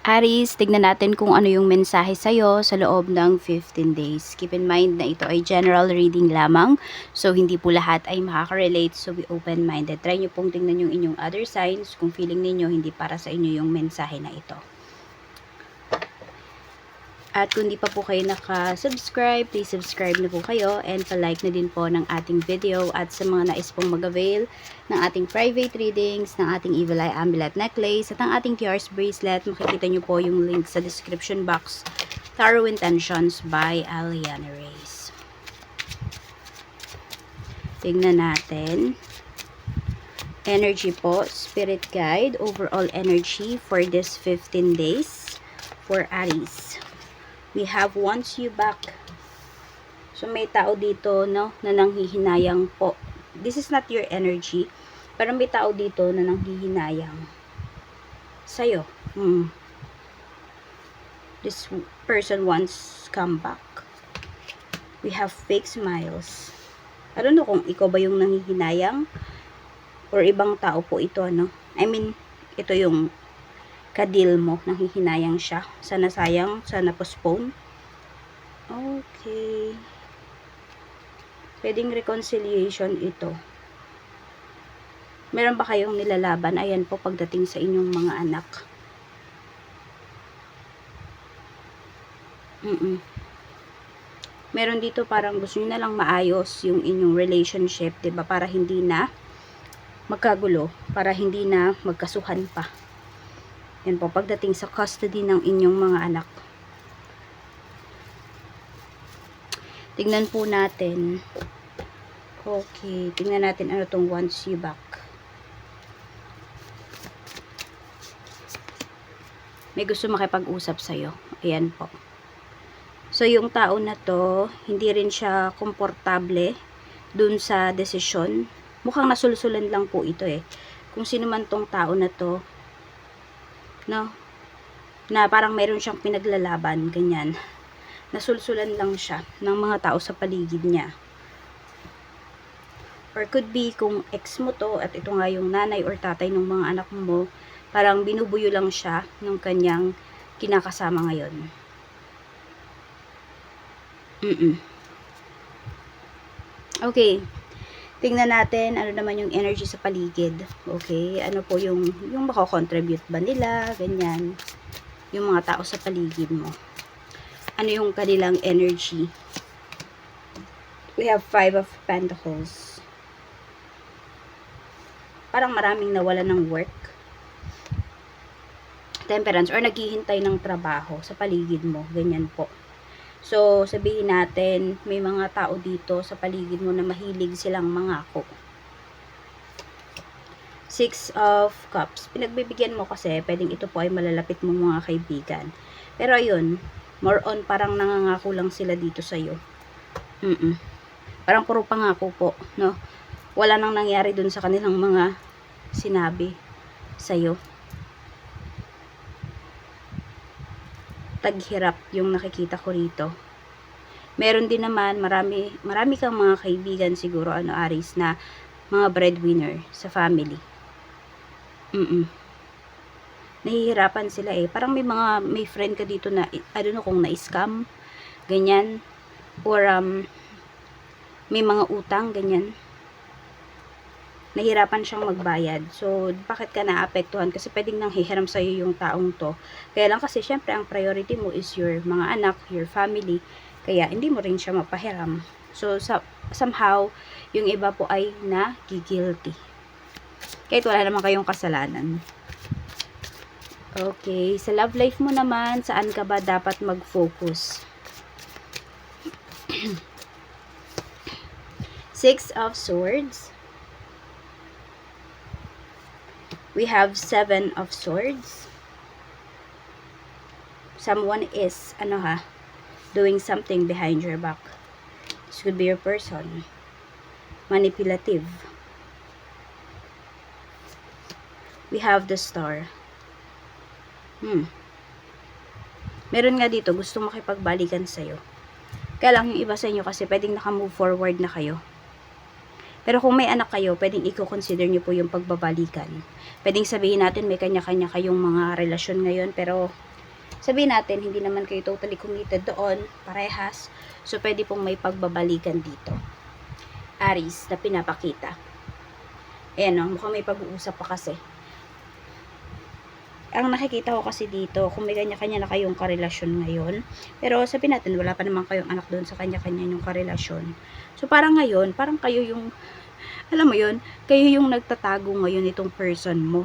Aries, tignan natin kung ano yung mensahe sa'yo sa loob ng 15 days. Keep in mind na ito ay general reading lamang. So, hindi po lahat ay makaka-relate. So, be open-minded. Try nyo pong tingnan yung inyong other signs kung feeling ninyo hindi para sa inyo yung mensahe na ito. At kung di pa po kayo naka-subscribe, please subscribe na po kayo and pa-like na din po ng ating video. At sa mga nais pong mag-avail ng ating private readings, ng ating Evil Eye Amulet Necklace, at ng ating QR's Bracelet, makikita nyo po yung link sa description box. Tarot Intentions by Aliana Reyes. Tingnan natin. Energy po, Spirit Guide, overall energy for this 15 days for Aries. We have wants you back. So, may tao dito, no, na nanghihinayang po. This is not your energy. Pero may tao dito na nanghihinayang sa'yo. This person wants come back. We have fake smiles. I don't know kung ikaw ba yung nanghihinayang or ibang tao po ito, no? I mean, ito yung kadil mo, nanghihinayang siya. Sana sayang, sana postpone. Okay. Pwedeng reconciliation ito. Meron ba kayong nilalaban? Ayan po pagdating sa inyong mga anak. Meron dito parang gusto nyo na lang maayos yung inyong relationship, 'di ba? Para hindi na magkagulo, para hindi na magkasuhan pa. Yan po, pagdating sa custody ng inyong mga anak. Tingnan po natin. Okay, tingnan natin ano tong wants you back. May gusto makipag-usap sa'yo. Ayan po. So, yung tao na to, hindi rin siya komportable dun sa desisyon. Mukhang nasulsulan lang po ito eh. Kung sino man tong tao na to, no, na parang mayroon siyang pinaglalaban, ganyan. Nasulsulan lang siya ng mga tao sa paligid niya. Or could be kung ex mo to at ito nga yung nanay or tatay ng mga anak mo, parang binubuyo lang siya ng kanyang kinakasama ngayon. Okay. Tingnan natin ano naman yung energy sa paligid. Okay, ano po yung mako-contribute ba nila, ganyan. Yung mga tao sa paligid mo. Ano yung kanilang energy? We have 5 of Pentacles. Parang maraming nawala ng work. Temperance or naghihintay ng trabaho sa paligid mo, ganyan po. So, sabihin natin, may mga tao dito sa paligid mo na mahilig silang mangako. 6 of Cups. Pinagbibigyan mo kasi, pwedeng ito po ay malalapit mo mga kaibigan. Pero ayun, more on parang nangangako lang sila dito sa'yo. Parang puro pangako po, no? Wala nang nangyari dun sa kanilang mga sinabi sa'yo. Taghirap yung nakikita ko rito. Meron din naman, marami kang mga kaibigan siguro, Aries, na mga breadwinner sa family. Nahihirapan sila eh. Parang may friend ka dito na, I don't know kung na-scam, ganyan. Or, may mga utang, ganyan. Nahirapan siyang magbayad. So, bakit ka naapektuhan? Kasi pwedeng nang hihiram sa'yo yung taong to. Kaya lang kasi, syempre, ang priority mo is your mga anak, your family. Kaya, hindi mo rin siya mapahiram. So, somehow, yung iba po ay nagigilty. Kahit wala naman kayong kasalanan. Okay, sa love life mo naman, saan ka ba dapat mag-focus? 6 of Swords. We have 7 of Swords. Someone is, doing something behind your back. This could be your person. Manipulative. We have the Star. Meron nga dito, gusto makipagbalikan sa'yo. Kaya lang yung iba sa inyo kasi pwedeng naka-move forward na kayo. Pero kung may anak kayo, pwedeng i-consider nyo po yung pagbabalikan. Pwedeng sabihin natin may kanya-kanya kayong mga relasyon ngayon, pero sabihin natin, hindi naman kayo totally committed doon, parehas. So, pwede pong may pagbabalikan dito. Aries, na pinapakita. Ayan o, mukhang may pag-uusap pa kasi. Ang nakikita ko kasi dito, kung may kanya-kanya na kayong karelasyon ngayon, pero sabihin natin, wala pa naman kayong anak doon sa kanya-kanya yung karelasyon. So, parang ngayon, parang kayo yung, alam mo yun, kayo yung nagtatago ngayon itong person mo.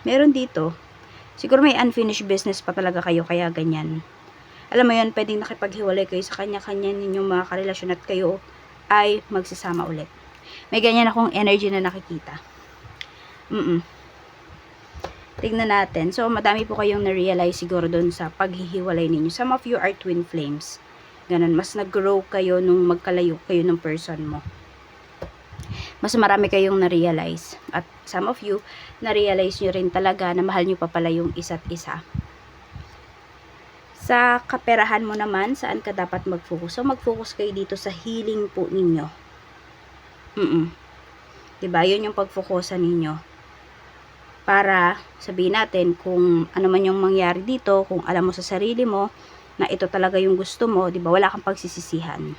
Meron dito, siguro may unfinished business pa talaga kayo, kaya ganyan. Alam mo yun, pwedeng nakipaghiwalay kayo sa kanya-kanya ninyong mga karelasyon at kayo ay magsasama ulit. May ganyan akong energy na nakikita. Tignan natin. So, madami po kayong na-realize siguro doon sa paghihiwalay ninyo. Some of you are twin flames. Ganun, mas nag-grow kayo nung magkalayo kayo ng person mo. Mas marami kayong na-realize. At some of you, na-realize nyo rin talaga na mahal nyo pa pala yung isa't isa. Sa kaperahan mo naman, saan ka dapat mag-focus? So, mag-focus kayo dito sa healing po ninyo. Diba? Yun yung pag-focusan ninyo. Para sabihin natin kung ano man yung mangyari dito, kung alam mo sa sarili mo na ito talaga yung gusto mo, di ba, wala kang pagsisisihan.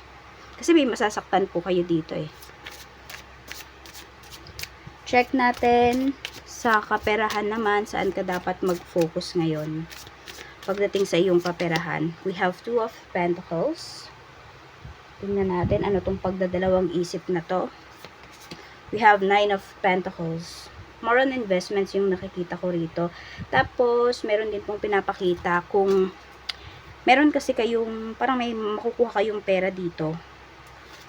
Kasi may masasaktan po kayo dito eh. Check natin sa kaperahan naman, saan ka dapat mag-focus ngayon. Pagdating sa iyong kaperahan, we have 2 of Pentacles. Tingnan natin ano tong pagdadalawang isip na to. We have 9 of Pentacles. More on investments yung nakikita ko rito. Tapos, meron din pong pinapakita kung meron kasi kayong, parang may makukuha kayong pera dito.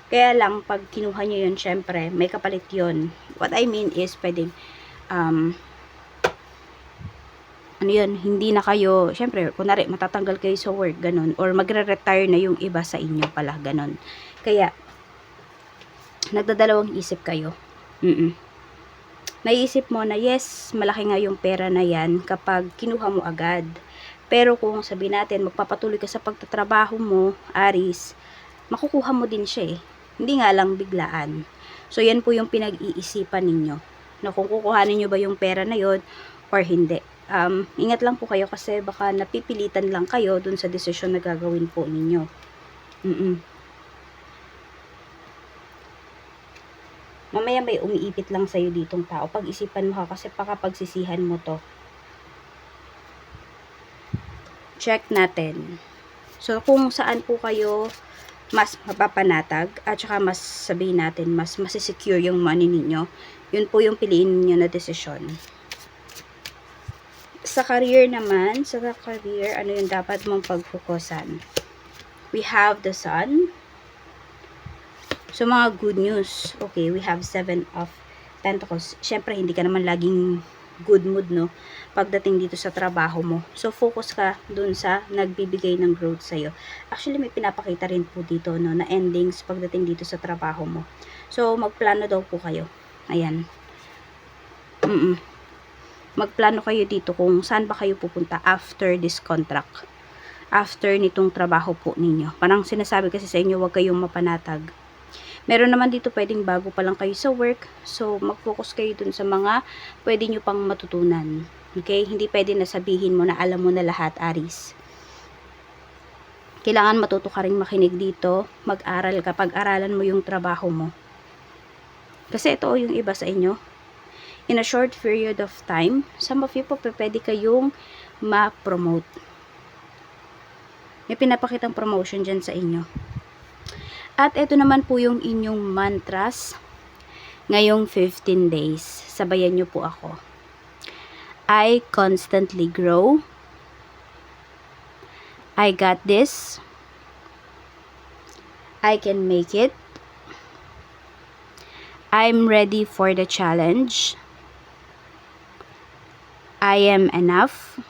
Kaya lang, pag kinuha nyo yun, syempre, may kapalit yun. What I mean is, pwedeng, ano yun, hindi na kayo, syempre, kunwari, matatanggal kayo sa work, ganun. Or magre-retire na yung iba sa inyo pala, ganun. Kaya, nagdadalawang isip kayo. Naisip mo na yes, malaki nga yung pera na yan kapag kinuha mo agad. Pero kung sabihin natin, magpapatuloy ka sa pagtatrabaho mo, Aries, makukuha mo din siya eh. Hindi nga lang biglaan. So, yan po yung pinag-iisipan ninyo. Na kung kukuhanin nyo ba yung pera na yon or hindi. Ingat lang po kayo kasi baka napipilitan lang kayo dun sa desisyon na gagawin po ninyo. Mamaya may umiipit lang sa'yo ditong tao. Pag-isipan mo kasi pakapagsisihan mo to. Check natin. So, kung saan po kayo mas mapapanatag at saka mas sabihin natin, mas masisecure yung money ninyo, yun po yung piliin niyo na desisyon. Sa career naman, ano yung dapat mong pagfokusan? We have the Sun. So, mga good news. Okay, we have 7 of Pentacles. Siyempre, hindi ka naman laging good mood, no? Pagdating dito sa trabaho mo. So, focus ka dun sa nagbibigay ng growth sa'yo. Actually, may pinapakita rin po dito, no? Na endings pagdating dito sa trabaho mo. So, magplano daw po kayo. Ayan. Magplano kayo dito kung saan ba kayo pupunta after this contract. After nitong trabaho po ninyo. Parang sinasabi kasi sa inyo, huwag kayong mapanatag. Meron naman dito pwedeng bago pa lang kayo sa work. So, mag-focus kayo dun sa mga pwede nyo pang matutunan. Okay? Hindi pwede na sabihin mo na alam mo na lahat, Aries. Kailangan matuto ka rin makinig dito. Mag-aral ka. Pag-aralan mo yung trabaho mo. Kasi ito yung iba sa inyo. In a short period of time, some of you po pwede kayong ma-promote. May pinapakitang promotion dyan sa inyo. At ito naman po yung inyong mantras ngayong 15 days. Sabayan nyo po ako. I constantly grow. I got this. I can make it. I'm ready for the challenge. I am enough.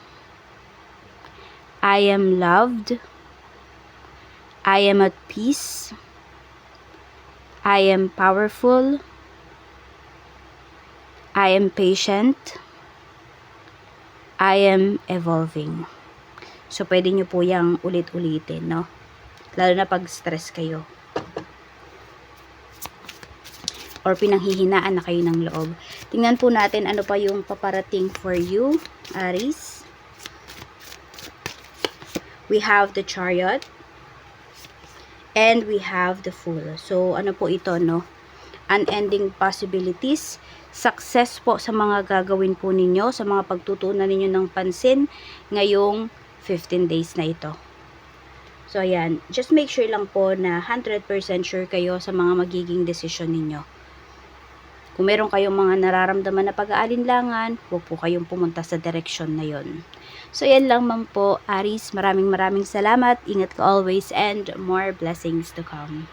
I am loved. I am at peace. I am powerful. I am patient. I am evolving. So, pwede nyo po yung ulit-ulitin, no? Lalo na pag stress kayo. Or pinanghihinaan na kayo ng loob. Tingnan po natin ano pa yung paparating for you, Aries. we have the Chariot, and we have the Fool. So, ano po ito, no? Unending possibilities, success po sa mga gagawin po ninyo, sa mga pagtutuunan ninyo ng pansin ngayong 15 days na ito. So, ayan. Just make sure lang po na 100% sure kayo sa mga magiging desisyon ninyo. Kung meron kayong mga nararamdaman na pag-aalinlangan, huwag po kayong pumunta sa direksyon na yon. So, yan lang man po, Aries. Maraming salamat. Ingat ka always and more blessings to come.